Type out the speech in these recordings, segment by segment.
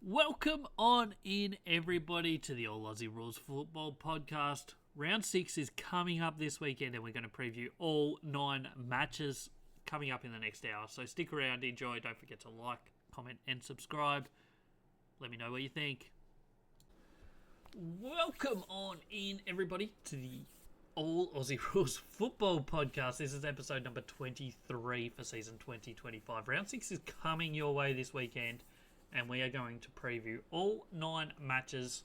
Welcome on in, everybody, to the All Aussie Rules Football Podcast. Round 6 is coming up this weekend, and we're going to preview all 9 matches coming up in the next hour. So stick around, enjoy. Don't forget to like, comment, and subscribe. Let me know what you think. Welcome on in, everybody, to the All Aussie Rules Football Podcast. This is episode number 23 for season 2025. Round 6 is coming your way this weekend, and we are going to preview all 9 matches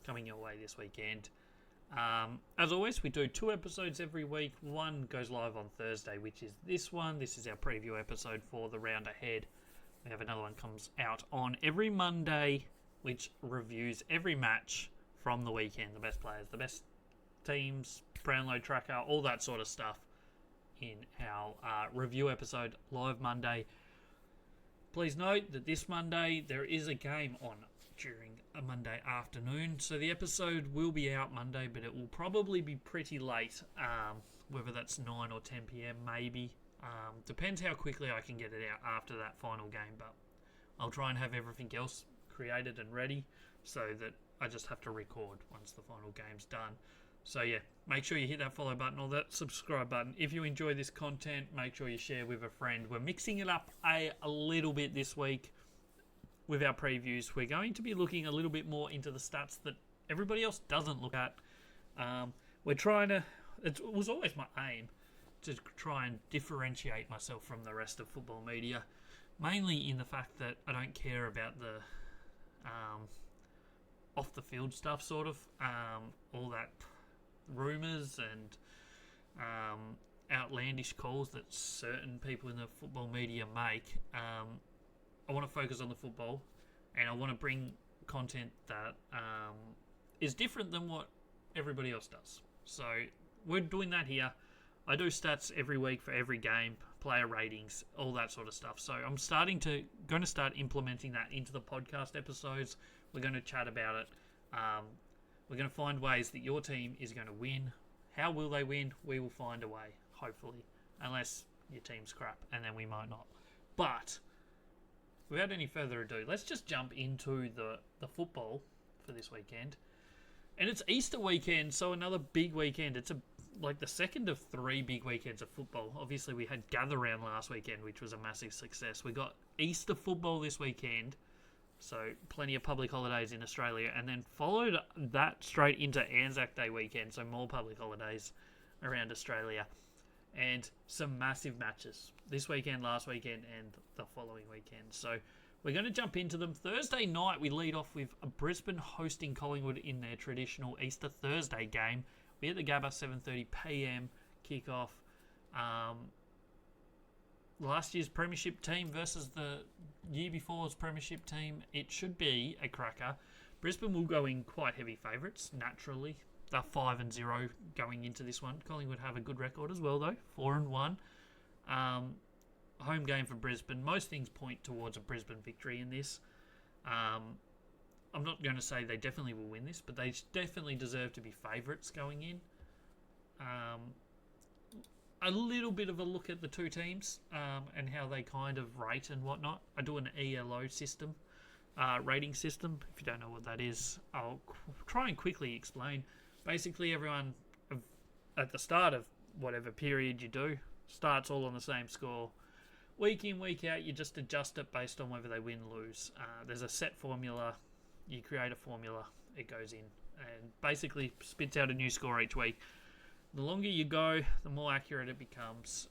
coming your way this weekend. As always, we do 2 episodes every week. One goes live on Thursday, which is this one. This is our preview episode for the round ahead. We have another one comes out on every Monday, which reviews every match from the weekend. The best players, the best teams, Brownlow tracker, all that sort of stuff in our review episode live Monday. Please note that this Monday there is a game on during a Monday afternoon, so the episode will be out Monday, but it will probably be pretty late, whether that's 9 or 10 p.m. maybe. Depends how quickly I can get it out after that final game, but I'll try and have everything else created and ready so that I just have to record once the final game's done. So yeah, make sure you hit that follow button or that subscribe button. If you enjoy this content, make sure you share with a friend. We're mixing it up a little bit this week with our previews. We're going to be looking a little bit more into the stats that everybody else doesn't look at. We're trying to, it was always my aim to try and differentiate myself from the rest of football media, mainly in the fact that I don't care about the off the field stuff, sort of, all that rumours and outlandish calls that certain people in the football media make. I want to focus on the football, and I want to bring content that is different than what everybody else does. So we're doing that here. I do stats every week for every game, player ratings, all that sort of stuff. So I'm going to start implementing that into the podcast episodes. We're going to chat about it. We're going to find ways that your team is going to win. How will they win? We will find a way, hopefully. Unless your team's crap, and then we might not. But without any further ado, let's just jump into the football for this weekend. And it's Easter weekend, so another big weekend. It's like the second of 3 big weekends of football. Obviously, we had Gather Round last weekend, which was a massive success. We got Easter football this weekend. So plenty of public holidays in Australia, and then followed that straight into Anzac Day weekend, so more public holidays around Australia, and some massive matches this weekend, last weekend, and the following weekend. So we're going to jump into them. Thursday night, we lead off with Brisbane hosting Collingwood in their traditional Easter Thursday game. We at the Gabba, 7:30 p.m. kickoff. Last year's premiership team versus the year before's premiership team. It should be a cracker. Brisbane will go in quite heavy favourites, naturally. They're 5-0 going into this one. Collingwood have a good record as well, though, 4-1. Home game for Brisbane. Most things point towards a Brisbane victory in this. I'm not going to say they definitely will win this, but they definitely deserve to be favourites going in. A little bit of a look at the two teams and how they kind of rate and whatnot. I do an ELO system, rating system. If you don't know what that is, I'll try and quickly explain. Basically, everyone at the start of whatever period you do starts all on the same score. Week in, week out, you just adjust it based on whether they win, lose. There's a set formula. You create a formula, it goes in, and basically spits out a new score each week. The longer you go, the more accurate it becomes,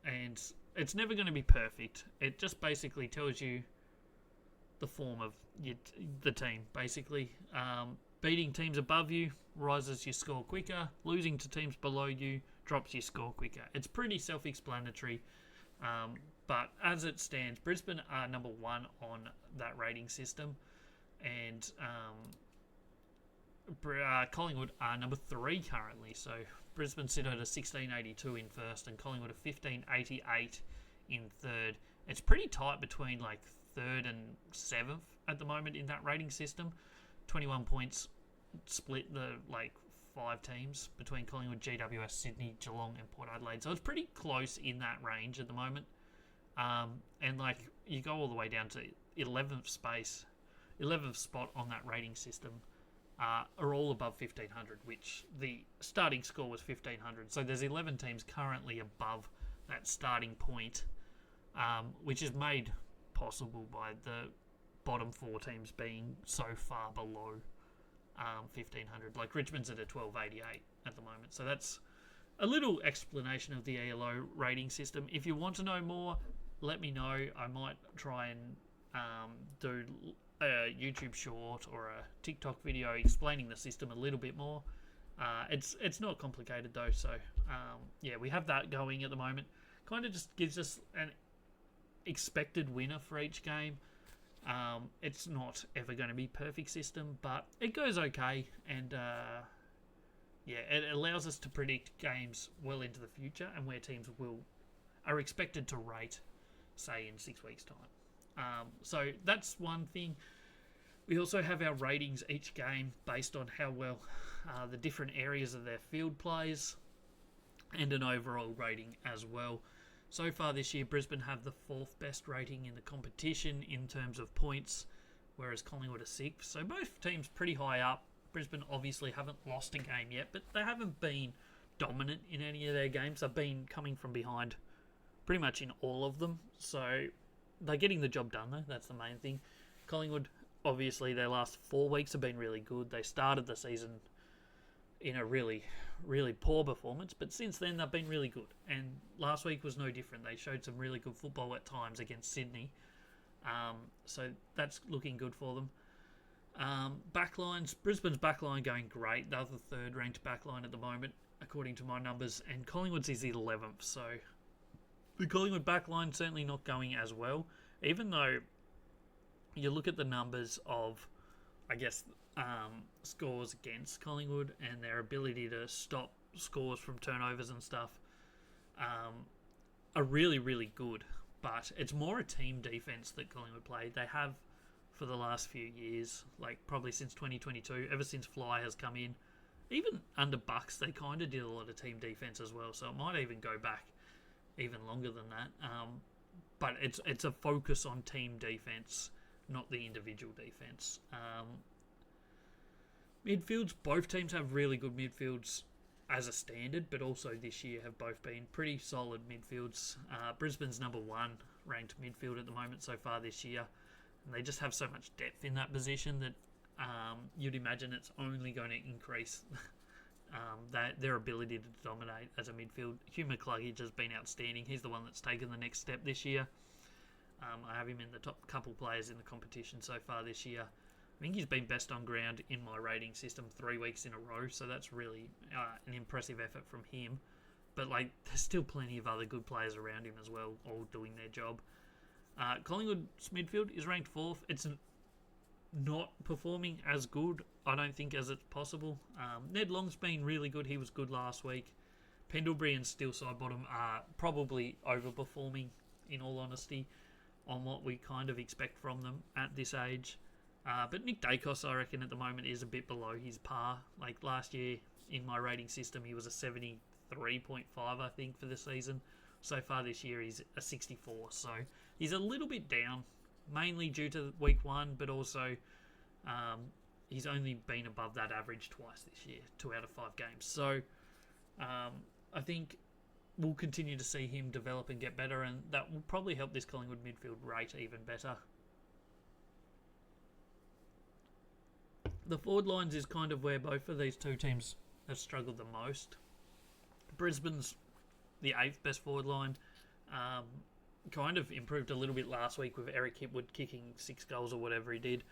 and it's never going to be perfect. It just basically tells you the form of the team, basically. Beating teams above you rises your score quicker. Losing to teams below you drops your score quicker. It's pretty self-explanatory, but as it stands, Brisbane are number 1 on that rating system, and Collingwood are number 3 currently. So Brisbane sit at a 1682 in first, and Collingwood a 1588 in third. It's pretty tight between like 3rd and 7th at the moment in that rating system. 21 points split the 5 teams between Collingwood, GWS, Sydney, Geelong, and Port Adelaide. So it's pretty close in that range at the moment. And you go all the way down to 11th space 11th spot on that rating system are all above 1,500, which the starting score was 1,500. So there's 11 teams currently above that starting point, which is made possible by the bottom 4 teams being so far below 1,500. Like Richmond's at a 1,288 at the moment. So that's a little explanation of the ELO rating system. If you want to know more, let me know. I might try and do a YouTube short or a TikTok video explaining the system a little bit more. It's not complicated though, so we have that going at the moment. Kind of just gives us an expected winner for each game. It's not ever going to be perfect system, but it goes okay, and it allows us to predict games well into the future and where teams are expected to rate, say, in 6 weeks' time. So that's one thing. We also have our ratings each game based on how well the different areas of their field plays, and an overall rating as well. So far this year, Brisbane have the 4th best rating in the competition in terms of points, whereas Collingwood are 6th. So both teams pretty high up. Brisbane obviously haven't lost a game yet, but they haven't been dominant in any of their games. They've been coming from behind pretty much in all of them. So they're getting the job done, though. That's the main thing. Collingwood, obviously, their last 4 weeks have been really good. They started the season in a really, really poor performance, but since then they've been really good. And last week was no different. They showed some really good football at times against Sydney. So that's looking good for them. Backlines, Brisbane's backline going great. They're the 3rd ranked backline at the moment, according to my numbers, and Collingwood's is the 11th. So the Collingwood backline certainly not going as well, even though you look at the numbers of, I guess, scores against Collingwood and their ability to stop scores from turnovers and stuff are really, really good. But it's more a team defence that Collingwood play. They have for the last few years, like probably since 2022, ever since Fly has come in. Even under Bucks, they kind of did a lot of team defence as well, so it might even go back even longer than that. But it's a focus on team defence, not the individual defence. Midfields, both teams have really good midfields as a standard, but also this year have both been pretty solid midfields. Brisbane's number 1 ranked midfield at the moment so far this year, and they just have so much depth in that position that you'd imagine it's only going to increase their ability to dominate as a midfield. Hugh McCluggage has been outstanding. He's the one that's taken the next step this year. I have him in the top couple players in the competition so far this year. I think he's been best on ground in my rating system 3 weeks in a row, so that's really an impressive effort from him. But there's still plenty of other good players around him as well, all doing their job. Collingwood's midfield is ranked 4th. It's not performing as good, I don't think, as it's possible. Ned Long's been really good. He was good last week. Pendlebury and Steele Sidebottom are probably overperforming, in all honesty, on what we kind of expect from them at this age. But Nick Dacos, I reckon, at the moment is a bit below his par. Like last year, in my rating system, he was a 73.5, I think, for the season. So far this year, he's a 64. So he's a little bit down, mainly due to week 1, but also he's only been above that average twice this year, 2 out of 5 games. So I think we'll continue to see him develop and get better, and that will probably help this Collingwood midfield rate even better. The forward lines is kind of where both of these two teams have struggled the most. Brisbane's the 8th best forward line. Kind of improved a little bit last week with Eric Hipwood kicking 6 goals or whatever he did.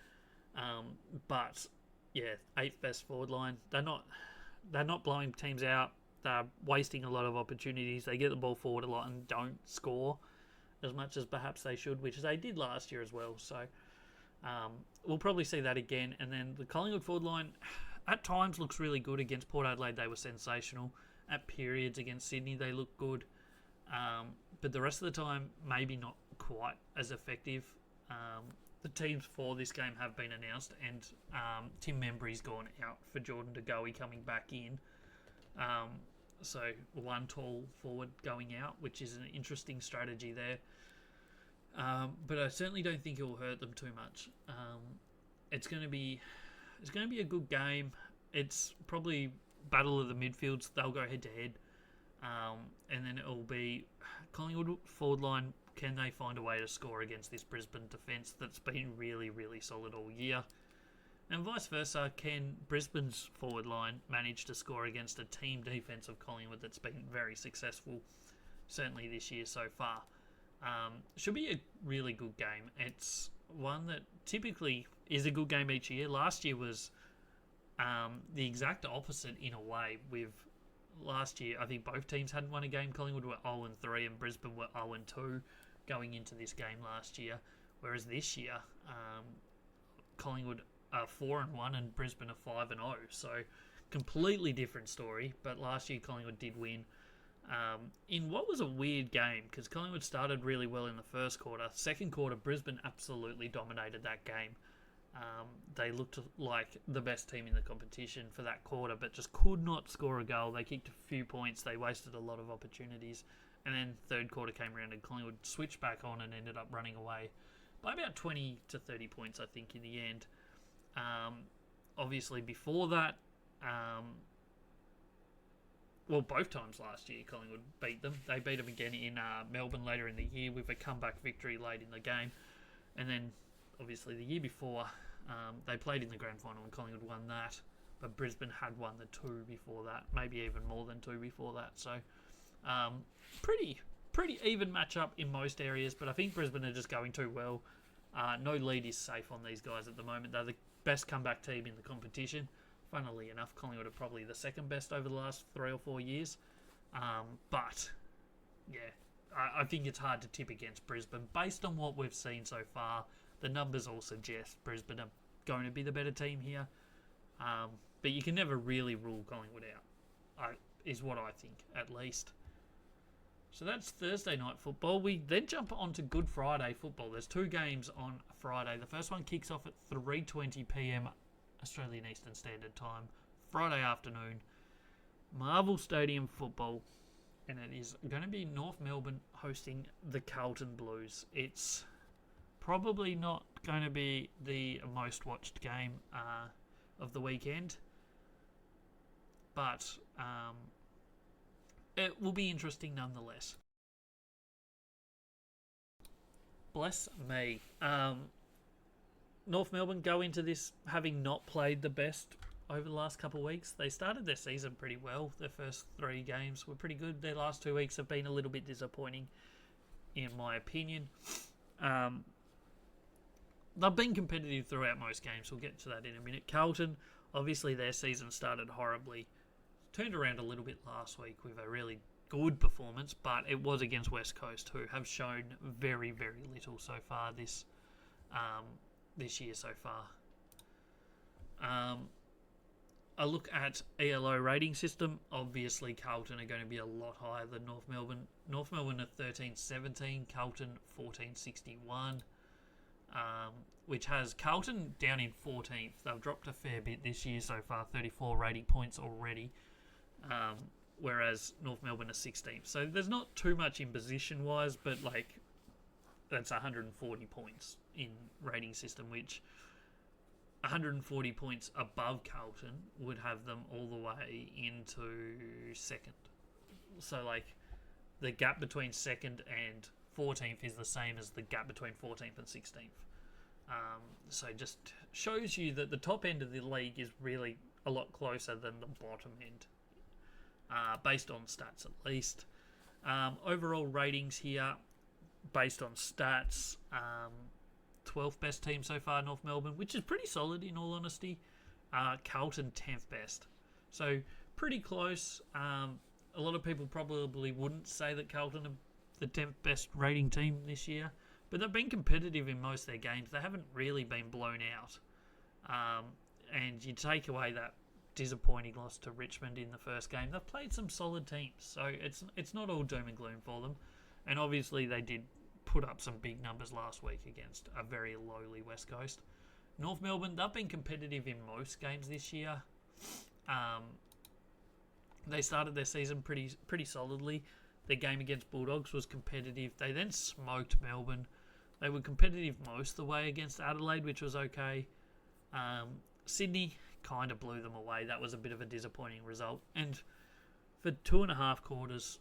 But yeah, 8th best forward line. They're not blowing teams out. They're wasting a lot of opportunities. They get the ball forward a lot and don't score as much as perhaps they should, which they did last year as well. So we'll probably see that again. And then the Collingwood forward line at times looks really good. Against Port Adelaide, they were sensational. At periods against Sydney, they look good. But the rest of the time, maybe not quite as effective. The teams for this game have been announced, and Tim Membry's gone out for Jordan De Goey coming back in. So one tall forward going out, which is an interesting strategy there. But I certainly don't think it will hurt them too much. it's going to be a good game. It's probably battle of the midfields. They'll go head to head, and then it will be Collingwood forward line. Can they find a way to score against this Brisbane defence that's been really, really solid all year? And vice versa, can Brisbane's forward line manage to score against a team defence of Collingwood that's been very successful, certainly this year so far? Should be a really good game. It's one that typically is a good game each year. Last year was the exact opposite in a way. With last year, I think both teams hadn't won a game. Collingwood were 0-3 and Brisbane were 0-2 going into this game last year. Whereas this year, Collingwood are 4-1 and Brisbane are 5-0. So completely different story. But last year Collingwood did win in what was a weird game because Collingwood started really well in the first quarter. Second quarter, Brisbane absolutely dominated that game. They looked like the best team in the competition for that quarter, but just could not score a goal. They kicked a few points. They wasted a lot of opportunities. And then third quarter came around and Collingwood switched back on and ended up running away by about 20 to 30 points, I think, in the end. Obviously, before that, both times last year, Collingwood beat them. They beat them again in Melbourne later in the year with a comeback victory late in the game. And then, obviously, the year before, they played in the grand final and Collingwood won that. But Brisbane had won the two before that, maybe even more than two before that. So, pretty even matchup in most areas. But I think Brisbane are just going too well. No lead is safe on these guys at the moment. They're the best comeback team in the competition. Funnily enough, Collingwood are probably the second best over the last 3 or 4 years. But, yeah, I think it's hard to tip against Brisbane. Based on what we've seen so far, the numbers all suggest Brisbane are going to be the better team here. But you can never really rule Collingwood out, is what I think, at least. So that's Thursday night football. We then jump on to Good Friday football. There's 2 games on Friday. The first one kicks off at 3:20pm Australian Eastern Standard Time, Friday afternoon. Marvel Stadium football. And it is going to be North Melbourne hosting the Carlton Blues. It's probably not going to be the most watched game of the weekend. But it will be interesting nonetheless. Bless me. North Melbourne go into this having not played the best over the last couple of weeks. They started their season pretty well. Their first 3 games were pretty good. Their last 2 weeks have been a little bit disappointing, in my opinion. They've been competitive throughout most games. We'll get to that in a minute. Carlton, obviously their season started horribly. Turned around a little bit last week with a really good performance, but it was against West Coast, who have shown very, very little so far this year so far. A look at ELO rating system. Obviously, Carlton are going to be a lot higher than North Melbourne. North Melbourne are 13.17, Carlton 14.61, which has Carlton down in 14th. They've dropped a fair bit this year so far, 34 rating points already, whereas North Melbourne are 16th. So there's not too much in position-wise, but that's 140 points in rating system, which 140 points above Carlton would have them all the way into second. So, the gap between second and 14th is the same as the gap between 14th and 16th. So, just shows you that the top end of the league is really a lot closer than the bottom end, based on stats at least. Overall ratings here, based on stats, 12th best team so far, North Melbourne, which is pretty solid in all honesty. Carlton 10th best. So pretty close. A lot of people probably wouldn't say that Carlton are the 10th best rating team this year, but they've been competitive in most of their games. They haven't really been blown out. And you take away that disappointing loss to Richmond in the first game, they've played some solid teams. So it's not all doom and gloom for them. And obviously they did put up some big numbers last week against a very lowly West Coast. North Melbourne, they've been competitive in most games this year. They started their season pretty solidly. Their game against Bulldogs was competitive. They then smoked Melbourne. They were competitive most of the way against Adelaide, which was okay. Sydney kind of blew them away. That was a bit of a disappointing result. And for 2.5 quarters,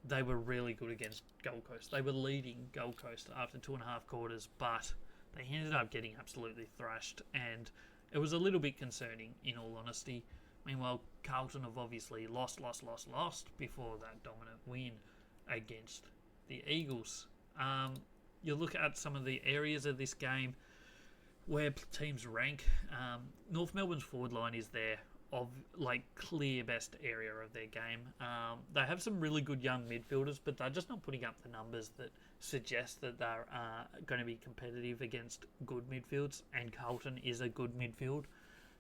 they were really good against Gold Coast. They were leading Gold Coast after 2.5 quarters, but they ended up getting absolutely thrashed, and it was a little bit concerning, in all honesty. Meanwhile, Carlton have obviously lost before that dominant win against the Eagles. You look at some of the areas of this game where teams rank. North Melbourne's forward line is their clear best area of their game. They have some really good young midfielders, but they're just not putting up the numbers that suggest that they're going to be competitive against good midfields, and Carlton is a good midfield.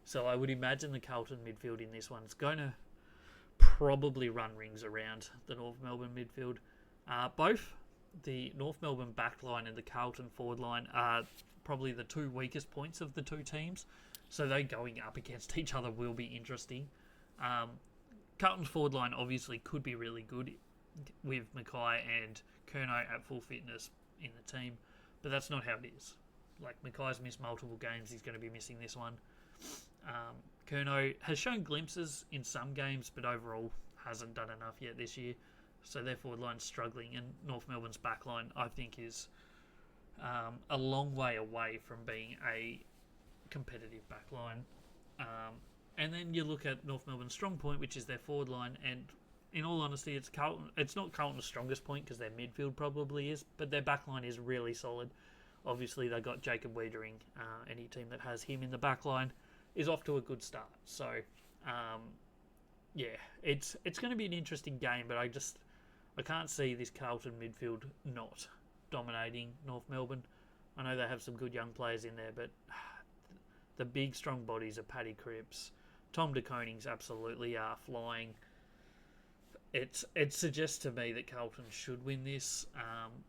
So I would imagine the Carlton midfield in this one is going to probably run rings around the North Melbourne midfield. Both the North Melbourne back line and the Carlton forward line are probably the two weakest points of the two teams. So they going up against each other will be interesting. Carlton's forward line obviously could be really good with Mackay and Curnow at full fitness in the team, but that's not how it is. Like, Mackay's missed multiple games, he's going to be missing this one. Curnow has shown glimpses in some games, but overall hasn't done enough yet this year. So their forward line's struggling, and North Melbourne's back line, I think, is a long way away from being a competitive back line. And then you look at North Melbourne's strong point, which is their forward line, and in all honesty, it's not Carlton's strongest point because their midfield probably is, but their back line is really solid. Obviously, they got Jacob Wiedering. Any team that has him in the back line is off to a good start. So, it's going to be an interesting game, but I can't see this Carlton midfield not dominating North Melbourne. I know they have some good young players in there, but the big, strong bodies of Paddy Cripps, Tom De Koning's absolutely are flying. It suggests to me that Carlton should win this,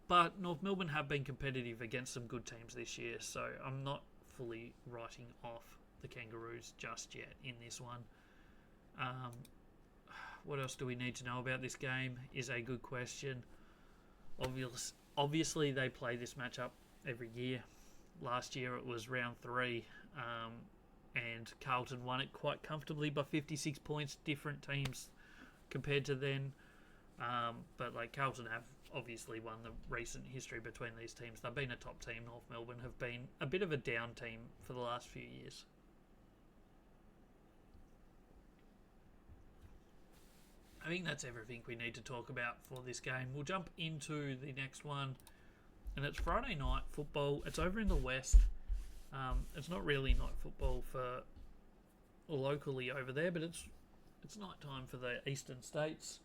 but North Melbourne have been competitive against some good teams this year, so I'm not fully writing off the Kangaroos just yet in this one. What else do we need to know about this game is a good question. Obviously, they play this matchup every year. Last year it was round 3, and Carlton won it quite comfortably by 56 points. Different teams compared to then, but Carlton have obviously won the recent history between these teams. They've been a top team. North Melbourne have been a bit of a down team for the last few years. I think that's everything we need to talk about for this game. We'll jump into the next one, and it's Friday night football. It's over in the West. It's not really night football for locally over there, but it's night time for the Eastern States.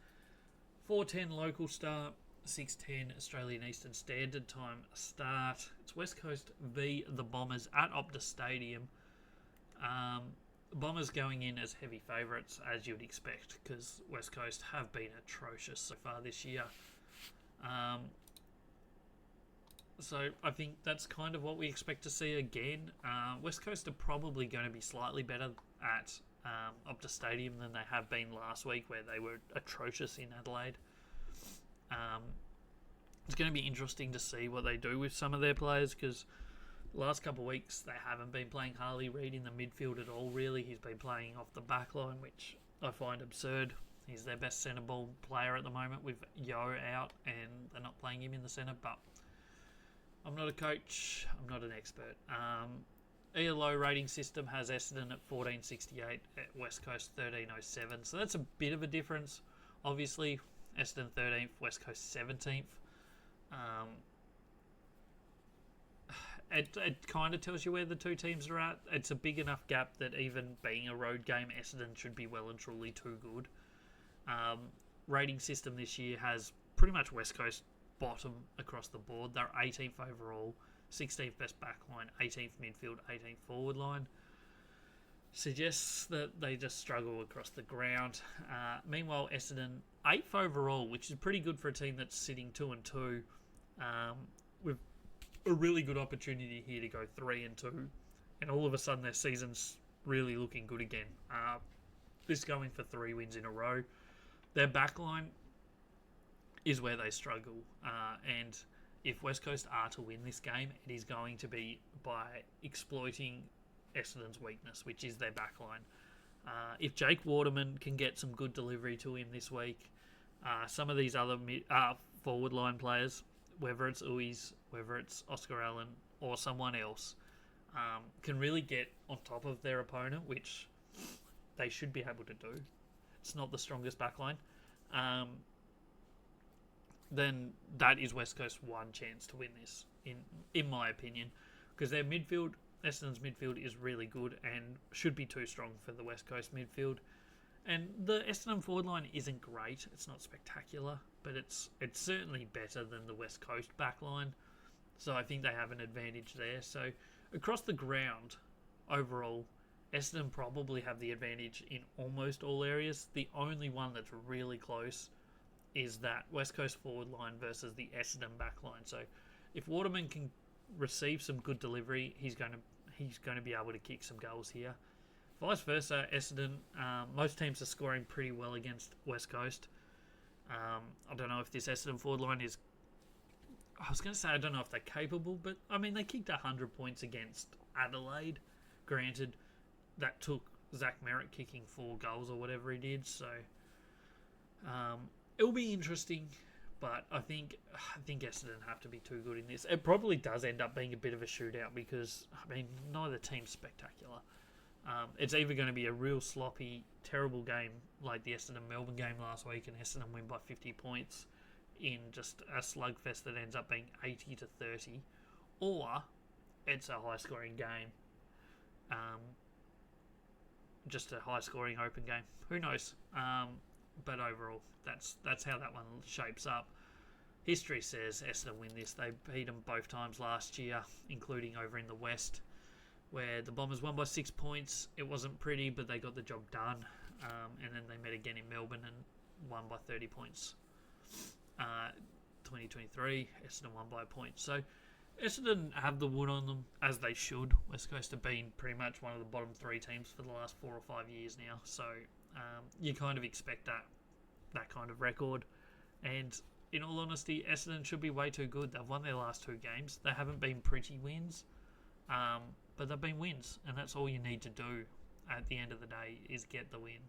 4:10 local start, 6:10 Australian Eastern Standard Time start. It's West Coast v the Bombers at Optus Stadium. Bombers going in as heavy favourites, as you'd expect, because West Coast have been atrocious so far this year. So I think that's kind of what we expect to see again. West Coast are probably going to be slightly better at Optus Stadium than they have been last week, where they were atrocious in Adelaide. It's going to be interesting to see what they do with some of their players, because last couple of weeks they haven't been playing Harley Reid in the midfield at all, really. He's been playing off the back line, which I find absurd. He's their best centre ball player at the moment with Yo out, and they're not playing him in the centre, but I'm not a coach, I'm not an expert. ELO rating system has Essendon at 1468, at West Coast 1307, so that's a bit of a difference. Obviously, Essendon 13th, West Coast 17th. It kind of tells you where the two teams are at. It's a big enough gap that even being a road game, Essendon should be well and truly too good. Rating system this year has pretty much West Coast bottom across the board. They're 18th overall, 16th best back line, 18th midfield, 18th forward line. Suggests that they just struggle across the ground. Meanwhile, Essendon 8th overall, which is pretty good for a team that's sitting 2-2, with a really good opportunity here to go 3-2, and all of a sudden their season's really looking good again. This going for 3 wins in a row. Their backline is where they struggle, and if West Coast are to win this game, it is going to be by exploiting Essendon's weakness, which is their backline. If Jake Waterman can get some good delivery to him this week, some of these other forward line players, whether it's Uis, whether it's Oscar Allen, or someone else, can really get on top of their opponent, which they should be able to do. It's not the strongest backline. Then that is West Coast's one chance to win this, in my opinion, because their midfield, Essendon's midfield, is really good and should be too strong for the West Coast midfield. And the Essendon forward line isn't great. It's not spectacular, but it's certainly better than the West Coast back line. So I think they have an advantage there. So across the ground, overall, Essendon probably have the advantage in almost all areas. The only one that's really close is that West Coast forward line versus the Essendon back line. So if Waterman can receive some good delivery, he's going to be able to kick some goals here. Vice versa, Essendon, most teams are scoring pretty well against West Coast. I don't know if this Essendon forward line is... I was going to say I don't know if they're capable, but I mean they kicked 100 points against Adelaide. Granted, that took Zach Merritt kicking 4 goals or whatever he did, so it'll be interesting. But I think Essendon have to be too good in this. It probably does end up being a bit of a shootout because, I mean, neither team's spectacular. It's either going to be a real sloppy, terrible game like the Essendon-Melbourne game last week and Essendon win by 50 points in just a slugfest that ends up being 80-30, or it's a high-scoring game. Just a high-scoring open game. Who knows? But overall, that's how that one shapes up. History says Essendon win this. They beat them both times last year, including over in the West, where the Bombers won by 6 points. It wasn't pretty, but they got the job done. And then they met again in Melbourne and won by 30 points. 2023, Essendon won by a point. So Essendon have the wood on them, as they should. West Coast have been pretty much one of the bottom 3 teams for the last 4 or 5 years now. So you kind of expect that kind of record. And in all honesty, Essendon should be way too good. They've won their last 2 games. They haven't been pretty wins, but they've been wins, and that's all you need to do at the end of the day is get the win.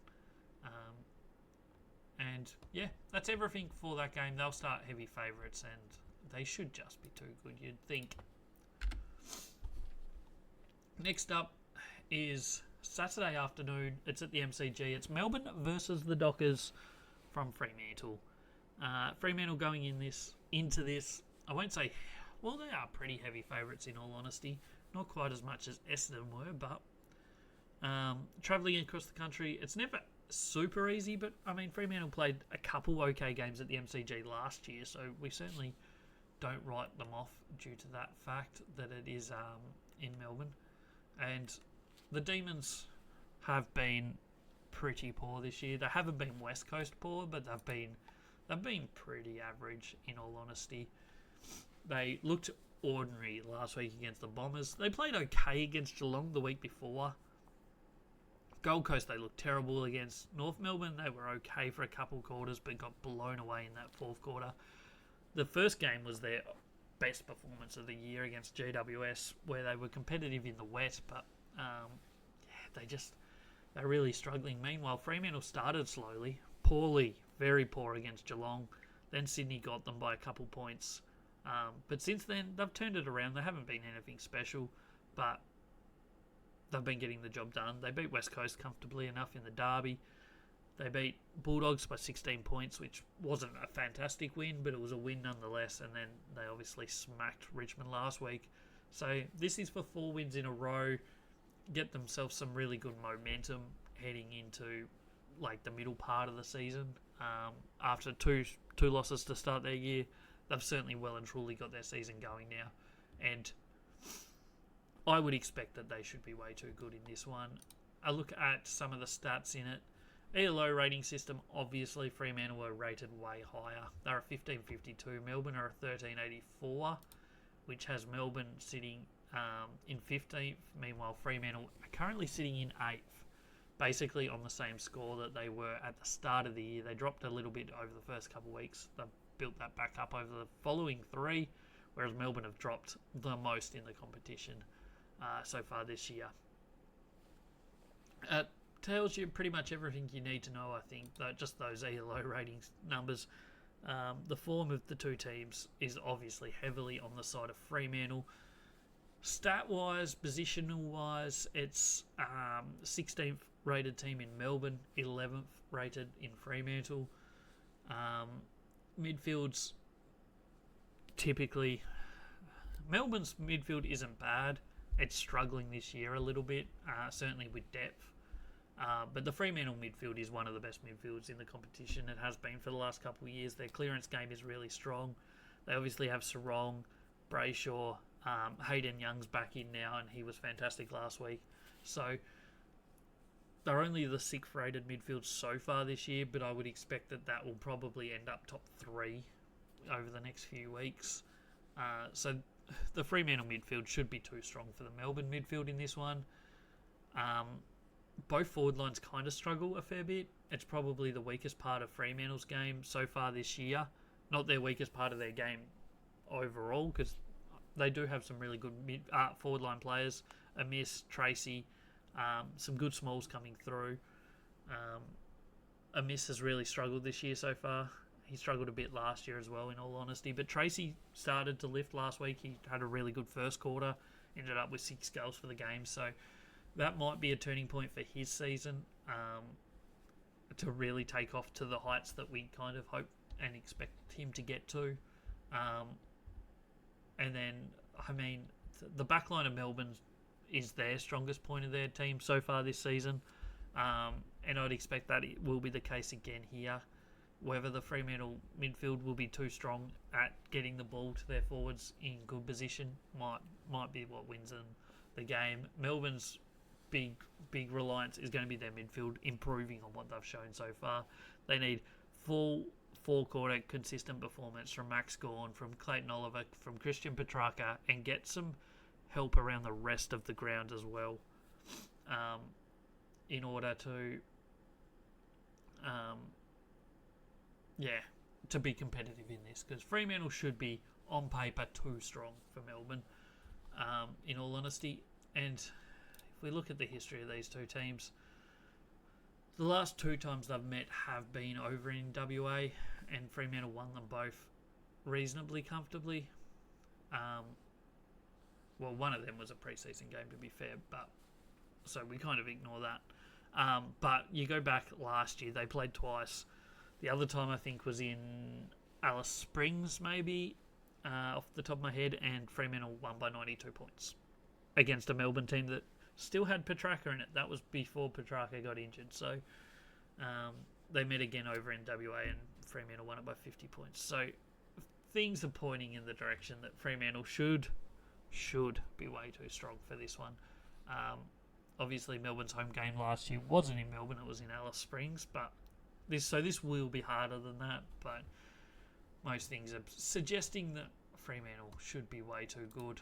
And yeah, that's everything for that game. They'll start heavy favourites, and they should just be too good, you'd think. Next up is Saturday afternoon. It's at the MCG. It's Melbourne versus the Dockers from Fremantle. Fremantle going into this. I won't say, well, they are pretty heavy favourites in all honesty. Not quite as much as Essendon were, but travelling across the country, it's never super easy. But I mean, Fremantle played a couple okay games at the MCG last year, so we certainly don't write them off due to that fact that it is in Melbourne. And the Demons have been pretty poor this year. They haven't been West Coast poor, but they've been pretty average in all honesty. They looked ordinary last week against the Bombers. They played okay against Geelong the week before. Gold Coast, they looked terrible against North Melbourne. They were okay for a couple quarters, but got blown away in that 4th quarter. The first game was their best performance of the year against GWS, where they were competitive in the wet, but they're really struggling. Meanwhile, Fremantle started slowly, poorly, very poor against Geelong. Then Sydney got them by a couple points. But since then, they've turned it around. They haven't been anything special, but they've been getting the job done. They beat West Coast comfortably enough in the derby. They beat Bulldogs by 16 points, which wasn't a fantastic win, but it was a win nonetheless. And then they obviously smacked Richmond last week. So this is for 4 wins in a row. Get themselves some really good momentum heading into like the middle part of the season. After two losses to start their year, they've certainly well and truly got their season going now. And I would expect that they should be way too good in this one. I look at some of the stats in it. ELO rating system, obviously Fremantle are rated way higher. They're a 1552. Melbourne are a 1384, which has Melbourne sitting in 15th. Meanwhile, Fremantle are currently sitting in 8th, basically on the same score that they were at the start of the year. They dropped a little bit over the first couple of weeks. They've built that back up over the following 3, whereas Melbourne have dropped the most in the competition so far this year. Tells you pretty much everything you need to know, I think. Just those ELO ratings numbers. The form of the two teams is obviously heavily on the side of Fremantle. Stat-wise, positional-wise, it's 16th rated team in Melbourne, 11th rated in Fremantle. Midfield's typically... Melbourne's midfield isn't bad. It's struggling this year a little bit, certainly with depth. But the Fremantle midfield is one of the best midfields in the competition. It has been for the last couple of years. Their clearance game is really strong. They obviously have Sarong, Brayshaw, Hayden Young's back in now, and he was fantastic last week. So they're only the 6th rated midfield so far this year, but I would expect that will probably end up top 3 over the next few weeks. So the Fremantle midfield should be too strong for the Melbourne midfield in this one. Both forward lines kind of struggle a fair bit. It's probably the weakest part of Fremantle's game so far this year. Not their weakest part of their game overall, because they do have some really good forward line players. Amiss, Tracy, some good smalls coming through. Amiss has really struggled this year so far. He struggled a bit last year as well, in all honesty. But Tracy started to lift last week. He had a really good first quarter. Ended up with 6 goals for the game. So that might be a turning point for his season, to really take off to the heights that we kind of hope and expect him to get to. And then, I mean, the backline of Melbourne is their strongest point of their team so far this season. And I'd expect that it will be the case again here. Whether the Fremantle midfield will be too strong at getting the ball to their forwards in good position might be what wins them the game. Melbourne's big reliance is going to be their midfield improving on what they've shown so far. They need full four-quarter consistent performance from Max Gawn, from Clayton Oliver, from Christian Petrarca, and get some help around the rest of the ground as well, in order to to be competitive in this, because Fremantle should be on paper too strong for Melbourne, in all honesty. And if we look at the history of these two teams, the last 2 times they've met have been over in WA, and Fremantle won them both reasonably comfortably. Well, one of them was a pre-season game, to be fair, but so we kind of ignore that. But you go back last year, they played twice. The other time I think was in Alice Springs, maybe, off the top of my head, and Fremantle won by 92 points against a Melbourne team that still had Petrarca in it. That was before Petrarca got injured. So they met again over in WA, and Fremantle won it by 50 points. So things are pointing in the direction that Fremantle should be way too strong for this one. Obviously, Melbourne's home game last year wasn't in Melbourne; it was in Alice Springs. But this will be harder than that. But most things are suggesting that Fremantle should be way too good.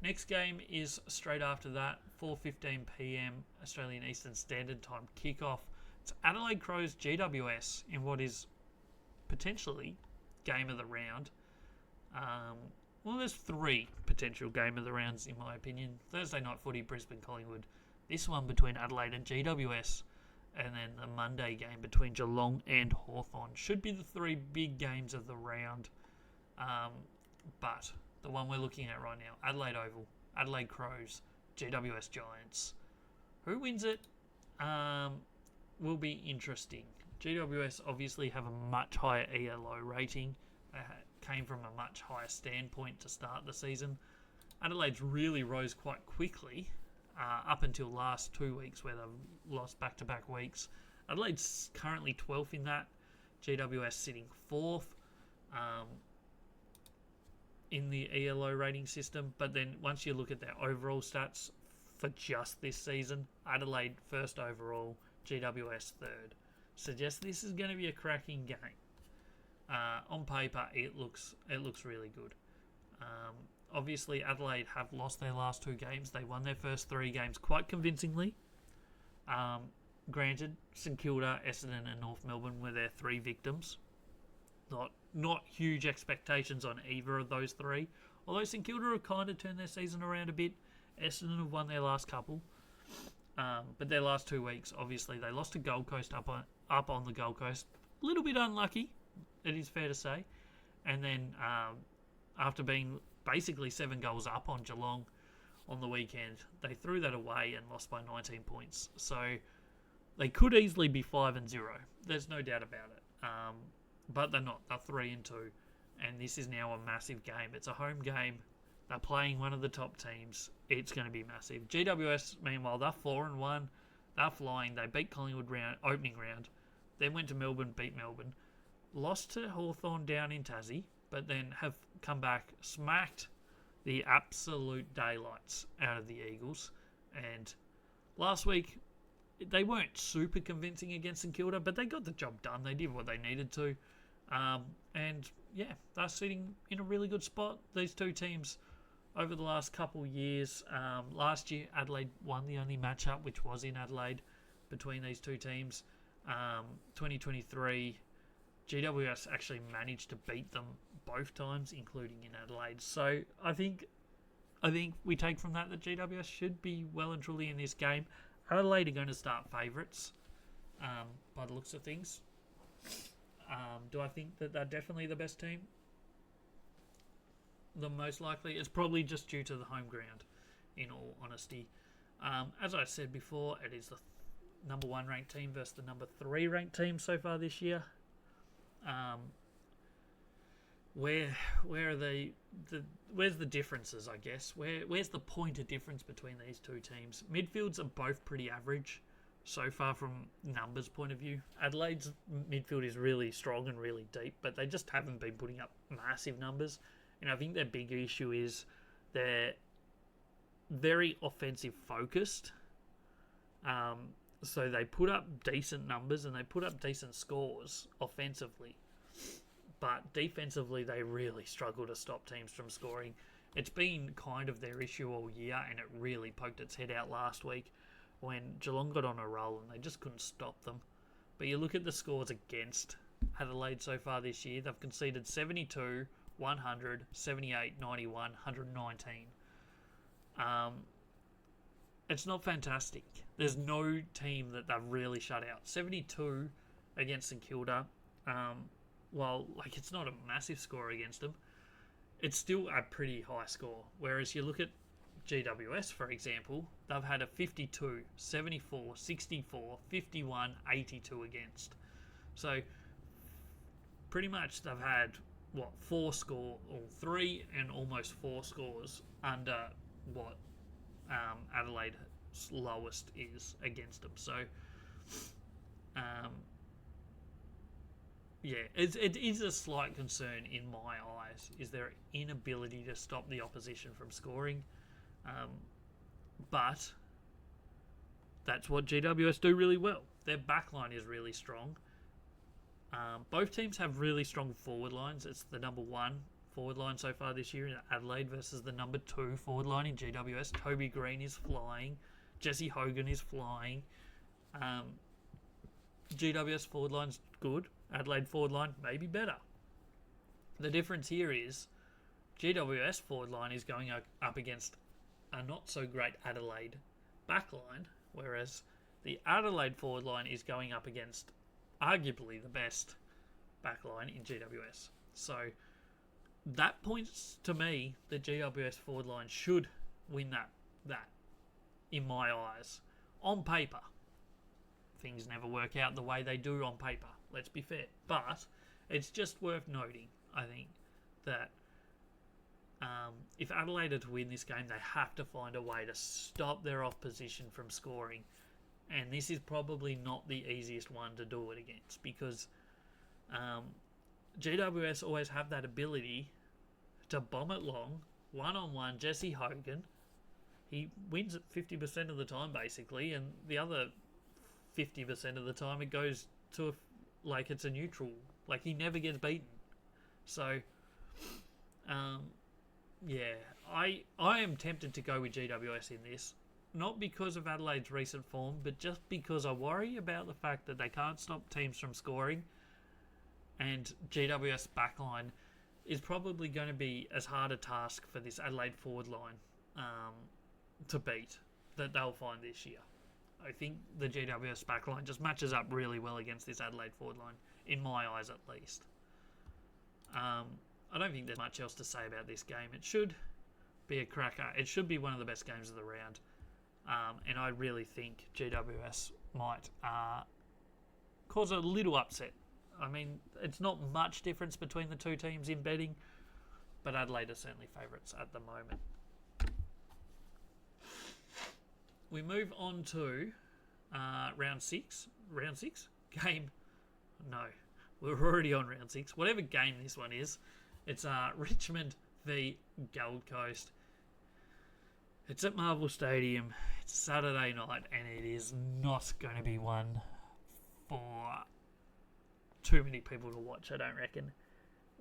Next game is straight after that, 4:15 p.m. Australian Eastern Standard Time kickoff. It's Adelaide Crows GWS in what is potentially game of the round. Well, there's 3 potential game of the rounds in my opinion. Thursday night footy, Brisbane, Collingwood. This one between Adelaide and GWS. And then the Monday game between Geelong and Hawthorn. Should be the 3 big games of the round. But the one we're looking at right now, Adelaide Oval, Adelaide Crows, GWS Giants. Who wins it will be interesting. GWS obviously have a much higher ELO rating. Came from a much higher standpoint to start the season. Adelaide's really rose quite quickly up until last 2 weeks where they've lost back-to-back weeks. Adelaide's currently 12th in that. GWS sitting 4th. In the ELO rating system, but then once you look at their overall stats for just this season, Adelaide 1st overall, GWS 3rd. Suggests this is going to be a cracking game. On paper, it looks really good. Obviously, Adelaide have lost their last 2 games. They won their first 3 games quite convincingly. Granted, St Kilda, Essendon and North Melbourne were their 3 victims. Not huge expectations on either of those 3. Although St Kilda have kind of turned their season around a bit. Essendon have won their last couple. But their last 2 weeks, obviously, they lost to Gold Coast up on the Gold Coast. A little bit unlucky, it is fair to say. And then after being basically 7 goals up on Geelong on the weekend, they threw that away and lost by 19 points. So they could easily be 5-0. There's no doubt about it. But they're not. They're 3-2. And this is now a massive game. It's a home game. They're playing one of the top teams. It's going to be massive. GWS, meanwhile, they're 4-1. They're flying. They beat Collingwood opening round. Then went to Melbourne, beat Melbourne. Lost to Hawthorn down in Tassie, but then have come back, smacked the absolute daylights out of the Eagles. And last week, they weren't super convincing against St Kilda, but they got the job done. They did what they needed to. And yeah, they're sitting in a really good spot. These two teams over the last couple of years. Last year, Adelaide won the only matchup, which was in Adelaide, between these two teams. 2023, GWS actually managed to beat them both times, including in Adelaide. So I think we take from that GWS should be well and truly in this game. Adelaide are going to start favourites by the looks of things. Do I think that they're definitely the best team? The most likely. It's probably just due to the home ground, in all honesty. As I said before, it is the number 1 ranked team versus the number 3 ranked team so far this year. Where are where's the differences, I guess? Where's the point of difference between these two teams? Midfields are both pretty average so far from numbers point of view. Adelaide's midfield is really strong and really deep, but they just haven't been putting up massive numbers. And I think their big issue is they're very offensive focused. So they put up decent numbers and they put up decent scores offensively. But defensively, they really struggle to stop teams from scoring. It's been kind of their issue all year, and it really poked its head out last week when Geelong got on a roll and they just couldn't stop them. But you look at the scores against Adelaide so far this year, they've conceded 72, 100, 78, 91, 119. It's not fantastic. There's no team that they've really shut out. 72 against St Kilda. Well, it's not a massive score against them. It's still a pretty high score. Whereas you look at GWS, for example, they've had a 52, 74, 64, 51, 82 against. So pretty much they've had, 3 and almost 4 scores under what Adelaide's lowest is against them. So, it is a slight concern in my eyes, is their inability to stop the opposition from scoring. But that's what GWS do really well. Their backline is really strong. Both teams have really strong forward lines. It's the number 1 forward line so far this year in Adelaide versus the number 2 forward line in GWS. Toby Green is flying. Jesse Hogan is flying. GWS forward line's good. Adelaide forward line maybe better. The difference here is GWS forward line is going up against a not so great Adelaide backline, whereas the Adelaide forward line is going up against arguably the best backline in GWS. So that points to me the GWS forward line should win that in my eyes. On paper, things never work out the way they do on paper, let's be fair. But it's just worth noting, I think, that if Adelaide are to win this game, they have to find a way to stop their opposition from scoring. And this is probably not the easiest one to do it against, because GWS always have that ability to bomb it long, one-on-one. Jesse Hogan, he wins it 50% of the time, basically, and the other 50% of the time it goes to it's a neutral. He never gets beaten. So, I am tempted to go with GWS in this. Not because of Adelaide's recent form, but just because I worry about the fact that they can't stop teams from scoring, and GWS backline is probably going to be as hard a task for this Adelaide forward line to beat that they'll find this year. I think the GWS backline just matches up really well against this Adelaide forward line, in my eyes at least. I don't think there's much else to say about this game. It should be a cracker. It should be one of the best games of the round. And I really think GWS might cause a little upset. I mean, it's not much difference between the two teams in betting, but Adelaide are certainly favourites at the moment. We move on to round 6. Round 6? Game? No. We're already on round 6. Whatever game this one is, it's Richmond v Gold Coast. It's at Marvel Stadium. It's Saturday night, and it is not going to be one for too many people to watch, I don't reckon.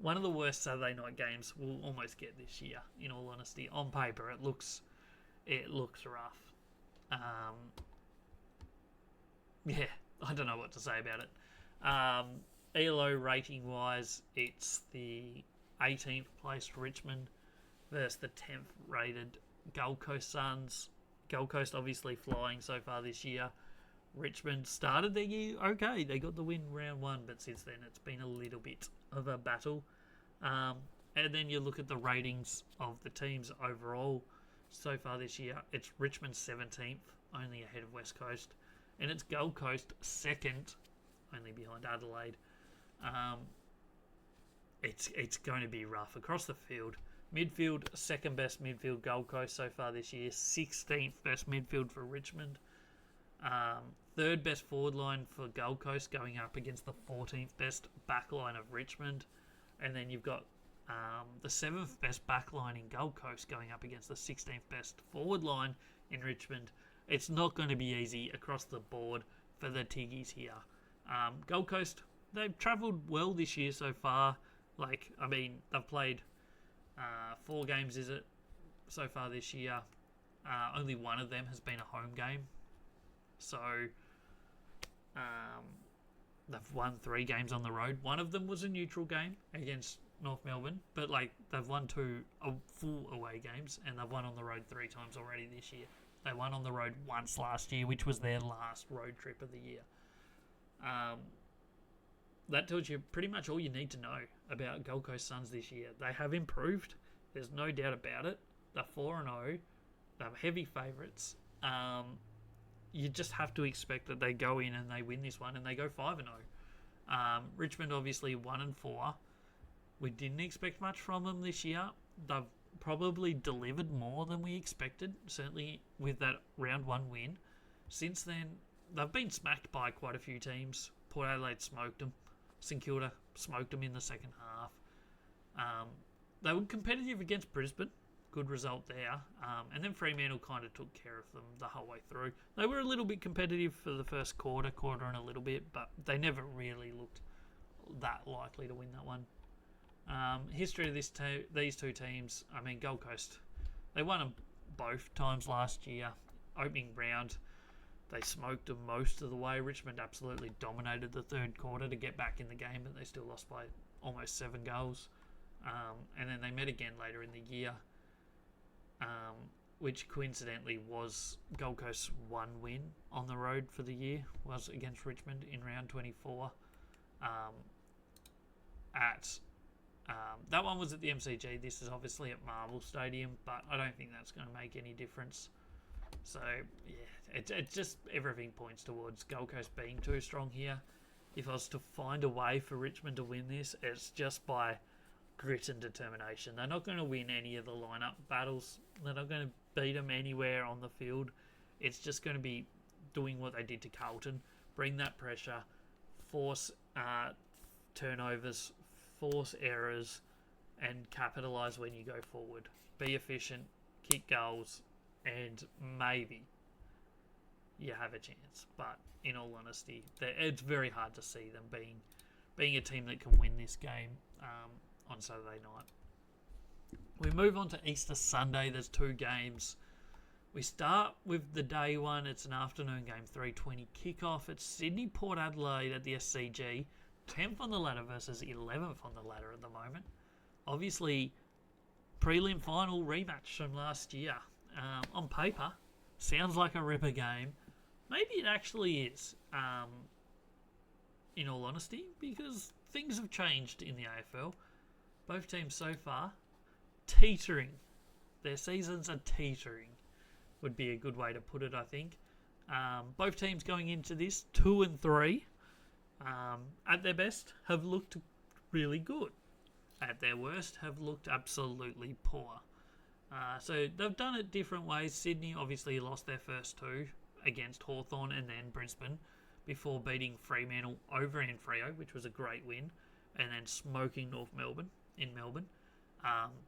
One of the worst Saturday night games we'll almost get this year, in all honesty. On paper, it looks rough. Yeah, I don't know what to say about it. ELO rating-wise, it's the 18th place Richmond versus the 10th rated Gold Coast Suns. Gold Coast obviously flying so far this year. Richmond started their year okay. They got the win round 1, but since then it's been a little bit of a battle. And then you look at the ratings of the teams overall so far this year. It's Richmond 17th, only ahead of West Coast. And it's Gold Coast 2nd, only behind Adelaide. It's going to be rough across the field. Midfield, second best midfield Gold Coast so far this year. 16th best midfield for Richmond. Third best forward line for Gold Coast, going up against the 14th best back line of Richmond. And then you've got the 7th best back line in Gold Coast going up against the 16th best forward line in Richmond. It's not going to be easy across the board for the Tiggies here. Gold Coast, they've travelled well this year so far. They've played 4 games, is it, so far this year. Only one of them has been a home game. So they've won 3 games on the road. One of them was a neutral game against North Melbourne, but they've won 2 full away games, and they've won on the road 3 times already this year. They won on the road once last year, which was their last road trip of the year. That tells you pretty much all you need to know about Gold Coast Suns this year. They have improved. There's no doubt about it. They're 4-0. They're heavy favourites. You just have to expect that they go in and they win this one and they go 5-0. Richmond obviously 1-4. We didn't expect much from them this year. They've probably delivered more than we expected, certainly with that round 1 win. Since then, they've been smacked by quite a few teams. Port Adelaide smoked them. St Kilda smoked them in the second half. They were competitive against Brisbane. Good result there. And then Fremantle kind of took care of them the whole way through. They were a little bit competitive for the first quarter and a little bit, but they never really looked that likely to win that one. History of these two teams, Gold Coast, they won them both times last year. Opening round, they smoked them most of the way. Richmond absolutely dominated the third quarter to get back in the game, but they still lost by almost 7 goals. And then they met again later in the year, which coincidentally was Gold Coast's 1 win on the road for the year, was against Richmond in round 24. That one was at the MCG. This is obviously at Marvel Stadium, but I don't think that's going to make any difference. So, yeah, it just everything points towards Gold Coast being too strong here. If I was to find a way for Richmond to win this, it's just by grit and determination. They're not going to win any of the lineup battles. They're not going to beat them anywhere on the field. It's just going to be doing what they did to Carlton. Bring that pressure, force turnovers, force errors, and capitalise when you go forward. Be efficient, kick goals, and maybe you have a chance. But in all honesty, it's very hard to see them being a team that can win this game on Saturday night. We move on to Easter Sunday. There's 2 games. We start with the day one. It's an afternoon game, 3:20 kickoff. It's Sydney Port Adelaide at the SCG. 10th on the ladder versus 11th on the ladder at the moment. Obviously, prelim final rematch from last year. On paper, sounds like a ripper game, Maybe it actually is, in all honesty, because things have changed in the AFL. Both teams so far teetering. Their seasons are teetering, would be a good way to put it, I think. Both teams going into this 2 and 3, at their best, have looked really good. At their worst, have looked absolutely poor. So they've done it different ways. Sydney obviously lost their first two against Hawthorn and then Brisbane before beating Fremantle over in Freo, which was a great win, and then smoking North Melbourne in Melbourne.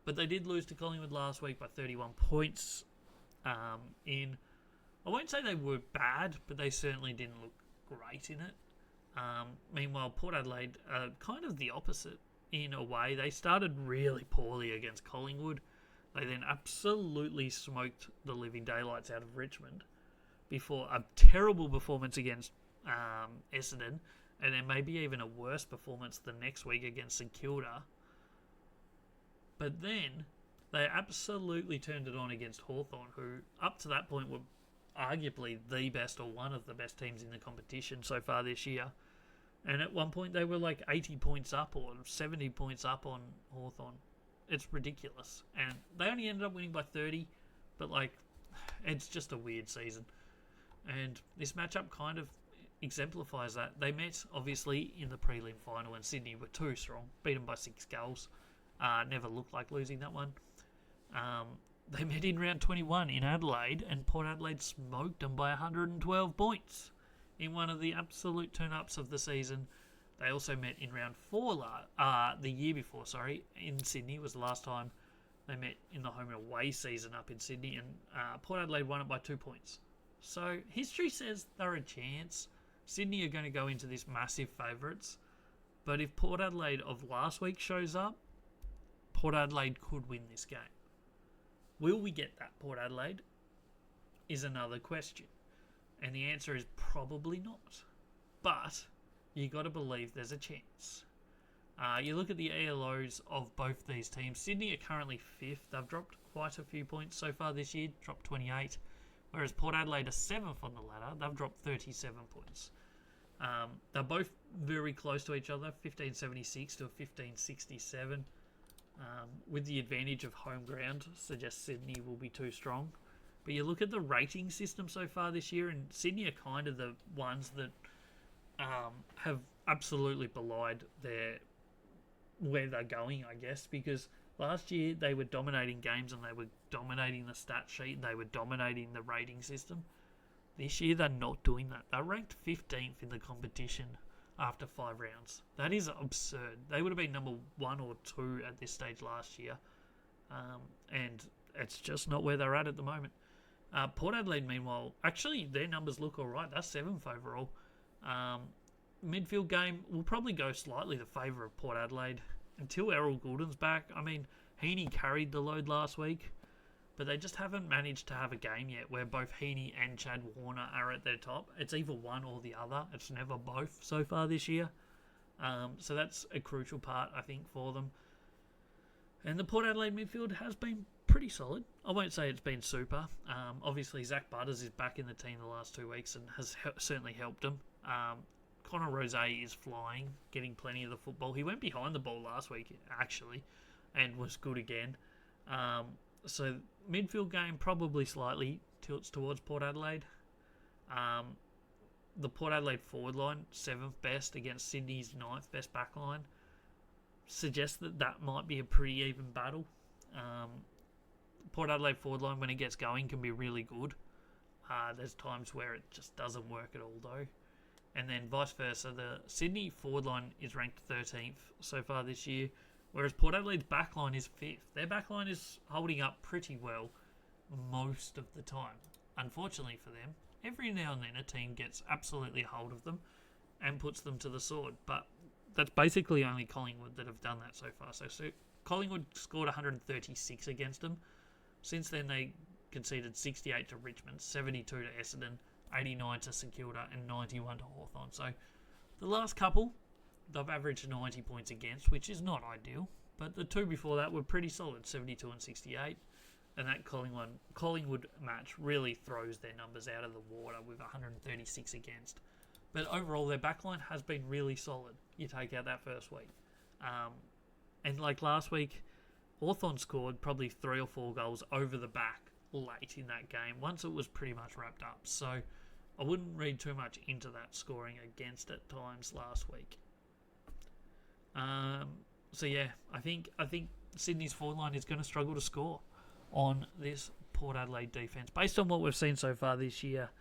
But they did lose to Collingwood last week by 31 points. I won't say they were bad, but they certainly didn't look great in it. Meanwhile, Port Adelaide are kind of the opposite in a way. They started really poorly against Collingwood. They then absolutely smoked the living daylights out of Richmond before a terrible performance against Essendon, and then maybe even a worse performance the next week against St Kilda. But then they absolutely turned it on against Hawthorn, who up to that point were arguably the best or one of the best teams in the competition so far this year. And at one point they were like 80 points up or 70 points up on Hawthorn. It's ridiculous. And they only ended up winning by 30, but like, it's just a weird season. And this matchup kind of exemplifies that. They met, obviously, in the prelim final, and Sydney were too strong. Beat them by 6 goals. Never looked like losing that one. They met in round 21 in Adelaide, and Port Adelaide smoked them by 112 points in one of the absolute turn-ups of the season. They also met in round 4 the year before, in Sydney was the last time they met in the home and away season up in Sydney, and Port Adelaide won it by 2 points. So history says they're a chance. Sydney are going to go into this massive favourites, but if Port Adelaide of last week shows up, Port Adelaide could win this game. Will we get that Port Adelaide is another question, and the answer is probably not. But you got to believe there's a chance. You look at the ELOs of both these teams. Sydney are currently 5th. They've dropped quite a few points so far this year, dropped 28. Whereas Port Adelaide are 7th on the ladder. They've dropped 37 points. They're both very close to each other, 1576 to 1567. With the advantage of home ground, suggests Sydney will be too strong. But you look at the rating system so far this year, and Sydney are kind of the ones that have absolutely belied where they're going, I guess, because last year they were dominating games and they were dominating the stat sheet and they were dominating the rating system. This year they're not doing that. They're ranked 15th in the competition after 5 rounds. That is absurd. They would have been number 1 or 2 at this stage last year, and it's just not where they're at the moment. Port Adelaide, meanwhile, actually their numbers look alright. They're 7th overall. Midfield game will probably go slightly the favour of Port Adelaide until Errol Goulden's back. I mean, Heaney carried the load last week, but they just haven't managed to have a game yet where both Heaney and Chad Warner are at their top. It's either one or the other. It's never both so far this year. So that's a crucial part, I think, for them. And the Port Adelaide midfield has been pretty solid. I won't say it's been super. Obviously, Zach Butters is back in the team the last 2 weeks and has certainly helped them. Connor Rosé is flying, getting plenty of the football. He went behind the ball last week, actually, and was good again. So midfield game probably slightly tilts towards Port Adelaide. The Port Adelaide forward line, 7th best against Sydney's 9th best back line, suggests that might be a pretty even battle. Port Adelaide forward line, when it gets going, can be really good. There's times where it just doesn't work at all, though. And then vice versa, the Sydney forward line is ranked 13th so far this year, whereas Port Adelaide's back line is 5th. Their back line is holding up pretty well most of the time. Unfortunately for them, every now and then a team gets absolutely a hold of them and puts them to the sword. But that's basically only Collingwood that have done that so far. So Collingwood scored 136 against them. Since then, they conceded 68 to Richmond, 72 to Essendon, 89 to St Kilda, and 91 to Hawthorn. So the last couple, they've averaged 90 points against, which is not ideal. But the two before that were pretty solid, 72 and 68. And that Collingwood match really throws their numbers out of the water with 136 against. But overall, their backline has been really solid. You take out that first week. And like last week, Hawthorn scored probably 3 or 4 goals over the back late in that game, once it was pretty much wrapped up. So I wouldn't read too much into that scoring against at times last week. So yeah, I think Sydney's forward line is going to struggle to score on this Port Adelaide defence. Based on what we've seen so far this year,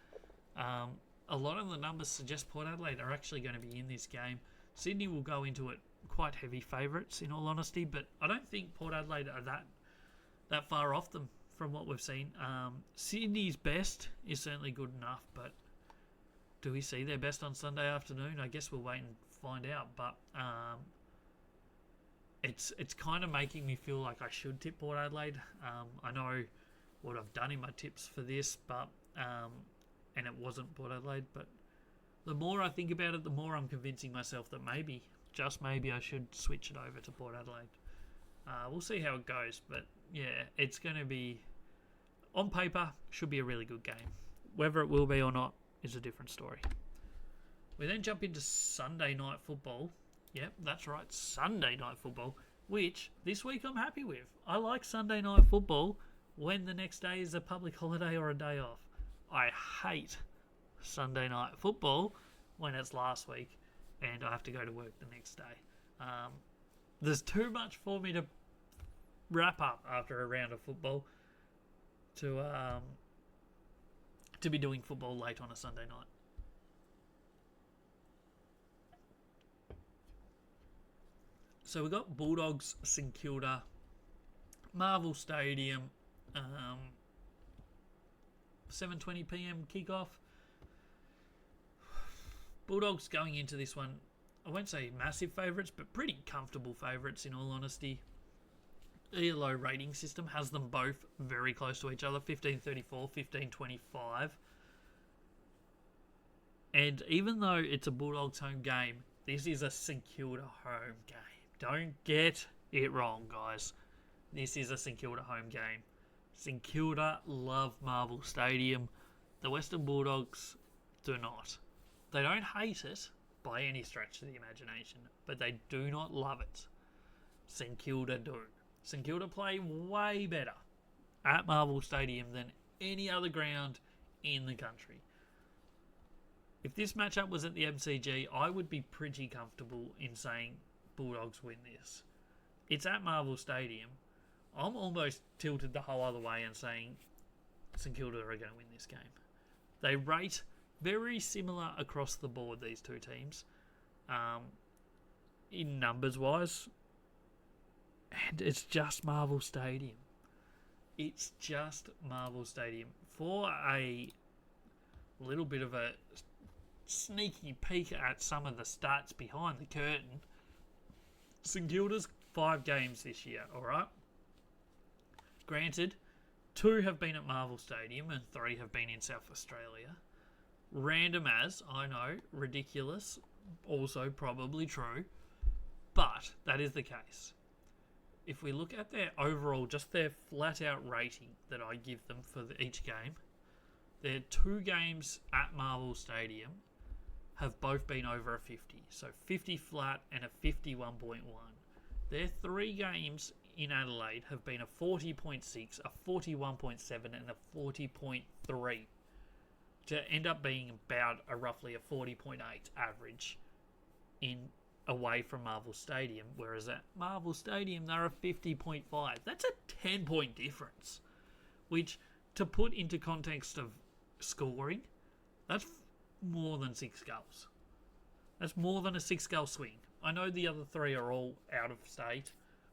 a lot of the numbers suggest Port Adelaide are actually going to be in this game. Sydney will go into it quite heavy favourites, in all honesty, but I don't think Port Adelaide are that far off them from what we've seen. Sydney's best is certainly good enough, but do we see their best on Sunday afternoon? I guess we'll wait and find out, but it's kind of making me feel like I should tip Port Adelaide. I know what I've done in my tips for this, but and it wasn't Port Adelaide, but the more I think about it, the more I'm convincing myself that maybe, just maybe, I should switch it over to Port Adelaide. We'll see how it goes, but yeah, it's going to be, on paper, should be a really good game. Whether it will be or not is a different story. We then jump into Sunday night football. Yep, that's right, Sunday night football, which this week I'm happy with. I like Sunday night football when the next day is a public holiday or a day off. I hate Sunday night football when it's last week and I have to go to work the next day. There's too much for me to wrap up after a round of football to be doing football late on a Sunday night. So we've got Bulldogs, St Kilda, Marvel Stadium, 7:20pm kickoff. Bulldogs going into this one, I won't say massive favourites, but pretty comfortable favourites in all honesty. ELO rating system has them both very close to each other, 15.34, 15.25. And even though it's a Bulldogs home game, this is a St Kilda home game. Don't get it wrong, guys. This is a St Kilda home game. St Kilda love Marvel Stadium. The Western Bulldogs do not. They don't hate it by any stretch of the imagination, but they do not love it. St Kilda do. St Kilda play way better at Marvel Stadium than any other ground in the country. If this matchup was at the MCG, I would be pretty comfortable in saying Bulldogs win this. It's at Marvel Stadium. I'm almost tilted the whole other way and saying St Kilda are going to win this game. They rate very similar across the board, these two teams, in numbers-wise. And it's just Marvel Stadium. It's just Marvel Stadium. For a little bit of a sneaky peek at some of the stats behind the curtain, St Kilda's 5 games this year, alright? Granted, 2 have been at Marvel Stadium and 3 have been in South Australia. Random as, I know, ridiculous, also probably true, but that is the case. If we look at their overall, just their flat-out rating that I give them for each game, their 2 games at Marvel Stadium have both been over a 50. So 50 flat and a 51.1. Their 3 games in Adelaide have been a 40.6, a 41.7 and a 40.3 to end up being about a roughly a 40.8 average in away from Marvel Stadium, whereas at Marvel Stadium they're a 50.5. That's a 10-point difference, which, to put into context of scoring, that's more than 6 goals. That's more than a 6-goal swing. I know the other 3 are all out of state,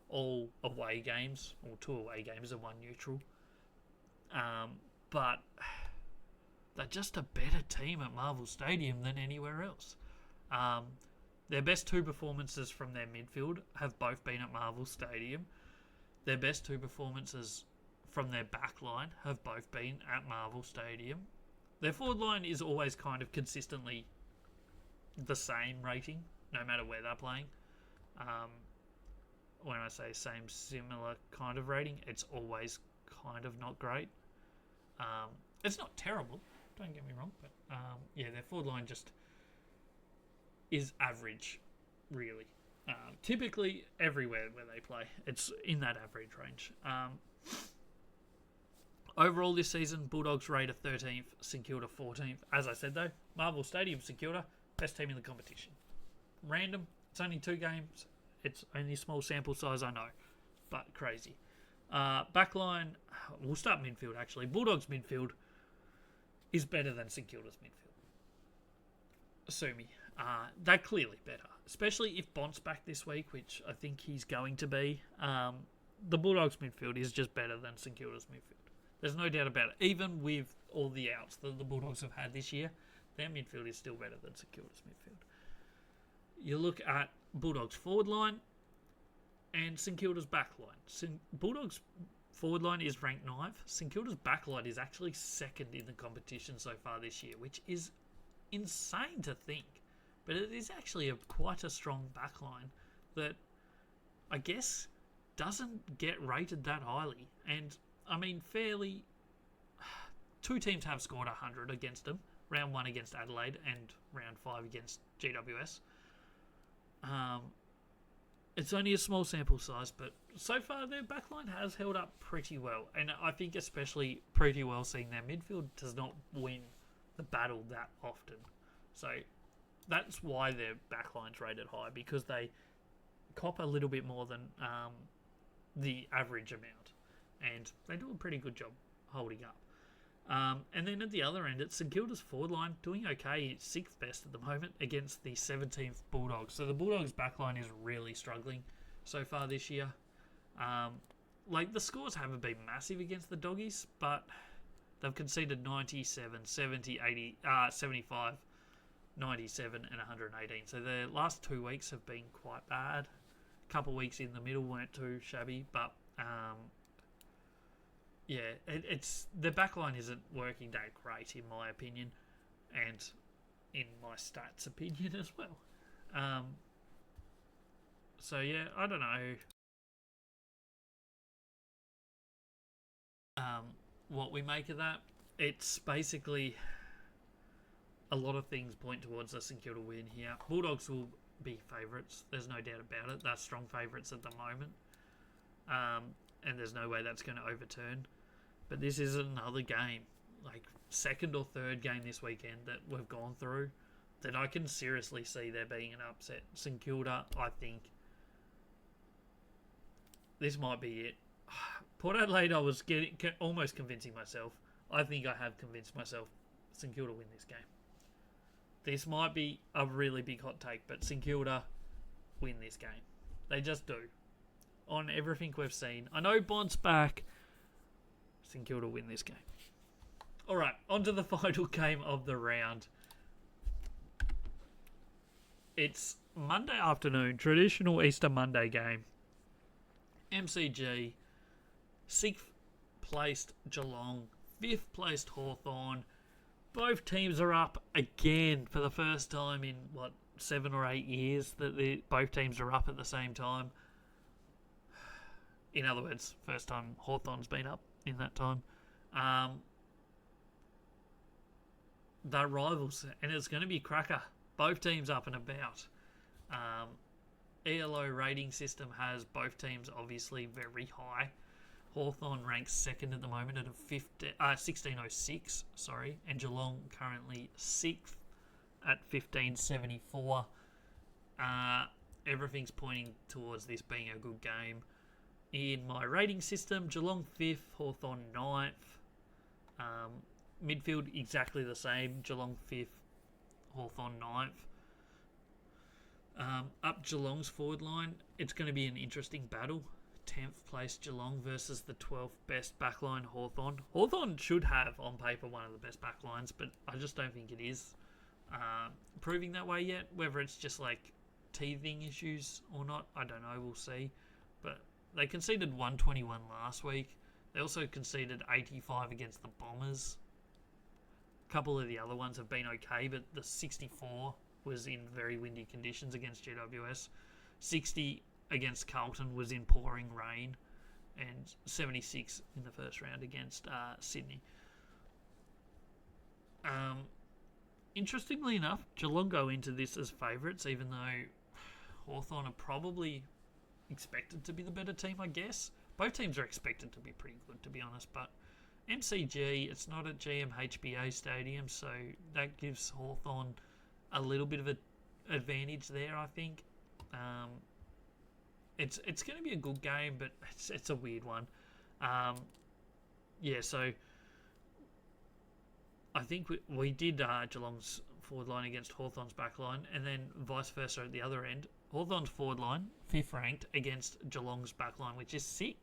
all away games, or 2 away games and 1 neutral. But they're just a better team at Marvel Stadium than anywhere else. Their best 2 performances from their midfield have both been at Marvel Stadium. Their best 2 performances from their back line have both been at Marvel Stadium. Their forward line is always kind of consistently the same rating, no matter where they're playing. When I say same, similar kind of rating, it's always kind of not great. It's not terrible, don't get me wrong, but their forward line just is average, really. Typically, everywhere where they play, it's in that average range. Overall this season, Bulldogs rated 13th, St Kilda 14th. As I said though, Marvel Stadium, St Kilda, best team in the competition. Random, it's only 2 games, it's only a small sample size, I know, but crazy. Backline, we'll start midfield actually. Bulldogs midfield is better than St Kilda's midfield. Sue me. They're clearly better, especially if Bont's back this week, which I think he's going to be. The Bulldogs midfield is just better than St Kilda's midfield. There's no doubt about it. Even with all the outs that the Bulldogs have had this year, their midfield is still better than St Kilda's midfield. You look at Bulldogs forward line and St Kilda's back line. Bulldogs forward line is ranked 9th. St Kilda's back line is actually 2nd in the competition so far this year, which is insane to think. But it is actually quite a strong back line that I guess doesn't get rated that highly. And I mean, fairly, 2 teams have scored 100 against them. Round 1 against Adelaide and round 5 against GWS. It's only a small sample size, but so far their backline has held up pretty well. And I think especially pretty well seeing their midfield does not win the battle that often. So that's why their backline's rated high, because they cop a little bit more than the average amount. And they do a pretty good job holding up. And then at the other end, it's St Kilda's forward line doing okay. It's 6th best at the moment against the 17th Bulldogs. So the Bulldogs backline is really struggling so far this year. The scores haven't been massive against the Doggies, but they've conceded 97, 70, 80, 75, 97 and 118. So the last 2 weeks have been quite bad. A couple of weeks in the middle weren't too shabby, but it's the backline isn't working that great in my opinion, and in my stats opinion as well. I don't know what we make of that. It's basically a lot of things point towards a St Kilda win here. Bulldogs will be favourites. There's no doubt about it. They're strong favourites at the moment. And there's no way that's going to overturn. But this is another game, like 2nd or 3rd game this weekend that we've gone through, that I can seriously see there being an upset. St Kilda, I think this might be it. Port Adelaide, I was almost convincing myself. I think I have convinced myself St Kilda win this game. This might be a really big hot take, but St Kilda win this game. They just do. On everything we've seen. I know Bont's back. St Kilda win this game. Alright, on to the final game of the round. It's Monday afternoon, traditional Easter Monday game. MCG, 6th placed Geelong, 5th placed Hawthorn. Both teams are up again for the first time in, 7 or 8 years that both teams are up at the same time. In other words, first time Hawthorn's been up in that time. They're rivals, and it's going to be cracker. Both teams up and about. ELO rating system has both teams obviously very high. Hawthorn ranks 2nd at the moment at a 1606, and Geelong currently 6th at 1574. Everything's pointing towards this being a good game. In my rating system, Geelong 5th, Hawthorn 9th. Midfield exactly the same, Geelong 5th, Hawthorn 9th. Up Geelong's forward line, it's going to be an interesting battle. 10th place Geelong versus the 12th best backline Hawthorn. Hawthorn should have, on paper, one of the best backlines, but I just don't think it is proving that way yet. Whether it's just like teething issues or not, I don't know, we'll see. But they conceded 121 last week. They also conceded 85 against the Bombers. A couple of the other ones have been okay, but the 64 was in very windy conditions against GWS. 60 against Carlton was in pouring rain. and 76 in the first round against Sydney. Interestingly enough, Geelong go into this as favourites, even though Hawthorn are probably expected to be the better team, I guess. Both teams are expected to be pretty good, to be honest, but MCG, it's not at GMHBA Stadium, so that gives Hawthorn a little bit of an advantage there, I think. It's going to be a good game, but it's a weird one. So I think we did Geelong's forward line against Hawthorn's back line, and then vice versa at the other end. Hawthorn's forward line, 5th ranked, against Geelong's back line, which is 6th.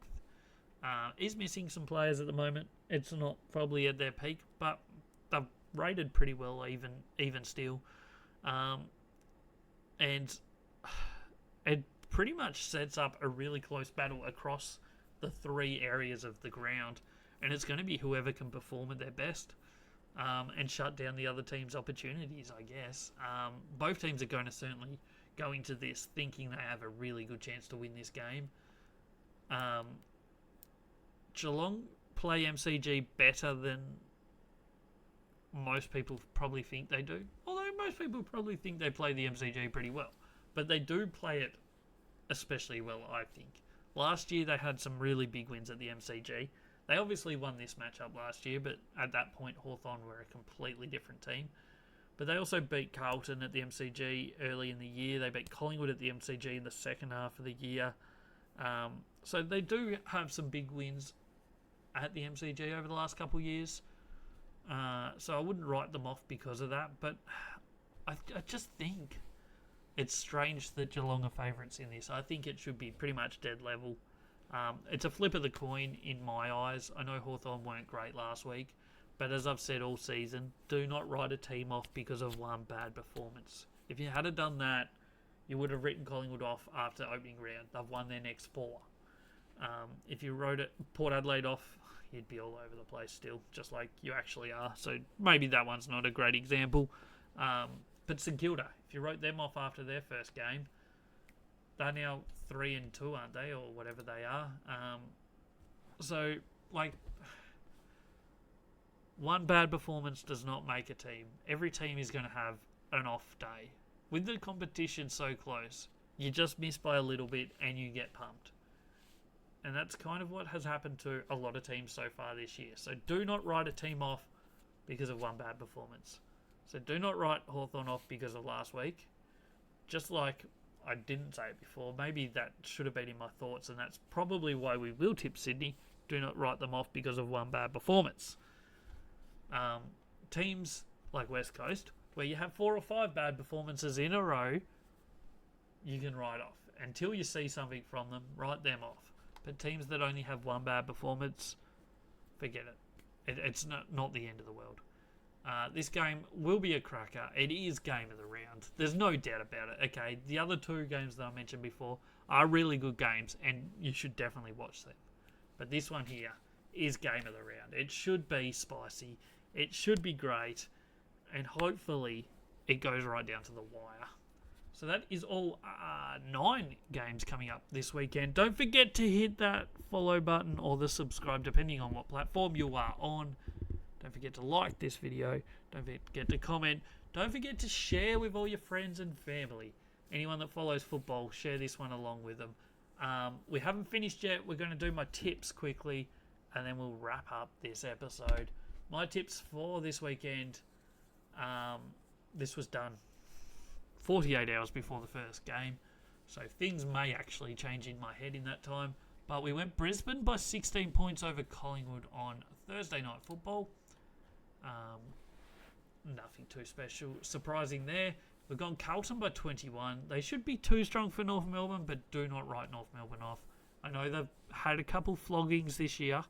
Is missing some players at the moment. It's not probably at their peak, but they've rated pretty well even still. And it pretty much sets up a really close battle across the 3 areas of the ground, and it's going to be whoever can perform at their best and shut down the other team's opportunities, I guess. Both teams are going to certainly go into this thinking they have a really good chance to win this game. Geelong play MCG better than most people probably think they do. Although most people probably think they play the MCG pretty well. But they do play it especially well, I think. Last year they had some really big wins at the MCG. They obviously won this matchup last year, but at that point Hawthorn were a completely different team. But they also beat Carlton at the MCG early in the year. They beat Collingwood at the MCG in the second half of the year. So they do have some big wins at the MCG over the last couple of years. So I wouldn't write them off because of that. But I just think it's strange that Geelong are favourites in this. I think it should be pretty much dead level. It's a flip of the coin in my eyes. I know Hawthorn weren't great last week. But as I've said all season, do not write a team off because of one bad performance. If you had done that, you would have written Collingwood off after opening round. They've won their next 4. If you wrote Port Adelaide off, you'd be all over the place still, just like you actually are. So maybe that one's not a great example. But St Kilda, if you wrote them off after their first game, they're now 3-2, aren't they, or whatever they are. One bad performance does not make a team. Every team is going to have an off day. With the competition so close, you just miss by a little bit and you get pumped. And that's kind of what has happened to a lot of teams so far this year. So do not write a team off because of one bad performance. So do not write Hawthorn off because of last week. Just like I didn't say it before, maybe that should have been in my thoughts, and that's probably why we will tip Sydney. Do not write them off because of one bad performance. Teams like West Coast, where you have 4 or 5 bad performances in a row, you can write off. Until you see something from them, write them off. But teams that only have one bad performance, forget it. It's not the end of the world. This game will be a cracker. It is game of the round. There's no doubt about it. Okay, the other 2 games that I mentioned before are really good games, and you should definitely watch them. But this one here is game of the round. It should be spicy. It should be great. And hopefully it goes right down to the wire. So that is all 9 games coming up this weekend. Don't forget to hit that follow button or the subscribe, depending on what platform you are on. Don't forget to like this video. Don't forget to comment. Don't forget to share with all your friends and family. Anyone that follows football, share this one along with them. We haven't finished yet. We're going to do my tips quickly, and then we'll wrap up this episode. My tips for this weekend, this was done 48 hours before the first game, so things may actually change in my head in that time. But we went Brisbane by 16 points over Collingwood on Thursday Night Football. Nothing too special, surprising there. We've gone Carlton by 21. They should be too strong for North Melbourne, but do not write North Melbourne off. I know they've had a couple floggings this year,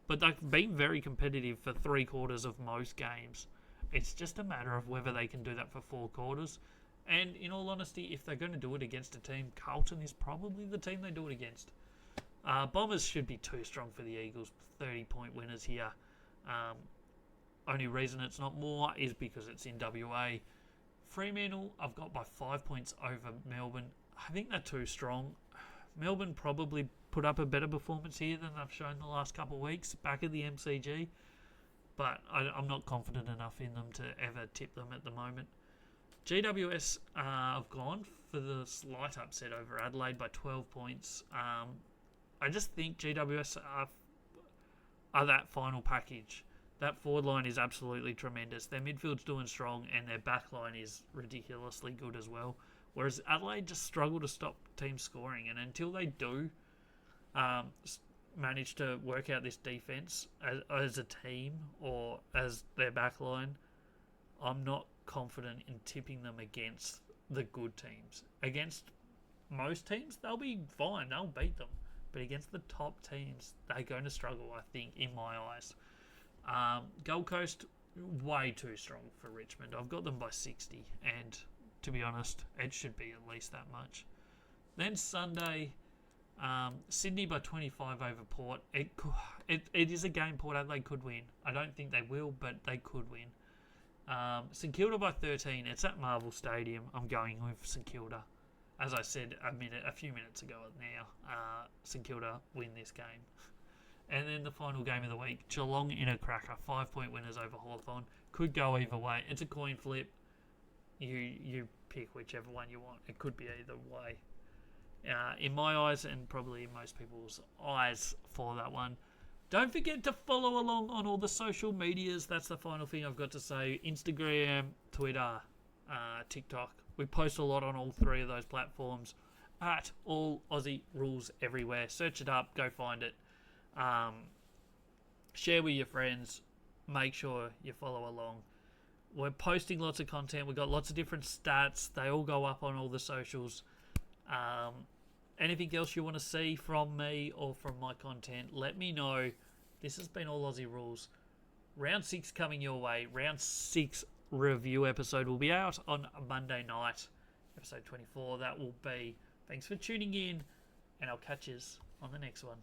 but they've been very competitive for 3/4 of most games. It's just a matter of whether they can do that for 4 quarters. And in all honesty, if they're going to do it against a team, Carlton is probably the team they do it against. Bombers should be too strong for the Eagles. 30-point winners here. Only reason it's not more is because it's in WA. Fremantle, I've got by 5 points over Melbourne. I think they're too strong. Melbourne probably put up a better performance here than they've shown the last couple of weeks back at the MCG. But I'm not confident enough in them to ever tip them at the moment. GWS have gone for the slight upset over Adelaide by 12 points. I just think GWS are that final package. That forward line is absolutely tremendous. Their midfield's doing strong, and their back line is ridiculously good as well. Whereas Adelaide just struggle to stop teams scoring, and until they do manage to work out this defence as a team or as their back line, I'm not confident in tipping them against the good teams. Against most teams, they'll be fine. They'll beat them. But against the top teams, they're going to struggle, I think, in my eyes. Gold Coast, way too strong for Richmond. I've got them by 60, and to be honest, it should be at least that much. Then Sunday, Sydney by 25 over Port. It is a game Port Adelaide could win. I don't think they will, but they could win. St Kilda by 13. It's at Marvel Stadium. I'm going with St Kilda. As I said a few minutes ago now, St Kilda win this game. And then the final game of the week, Geelong in a cracker. 5-point winners over Hawthorn. Could go either way. It's a coin flip. You pick whichever one you want. It could be either way. In my eyes, and probably in most people's eyes for that one. Don't forget to follow along on all the social medias. That's the final thing I've got to say. Instagram, Twitter, TikTok. We post a lot on all three of those platforms at All Aussie Rules Everywhere. Search it up. Go find it. Share with your friends. Make sure you follow along. We're posting lots of content. We've got lots of different stats. They all go up on all the socials. Anything else you want to see from me or from my content, let me know. This has been All Aussie Rules. Round 6 coming your way. Round 6 review episode will be out on Monday night. Episode 24, that will be. Thanks for tuning in, and I'll catch you on the next one.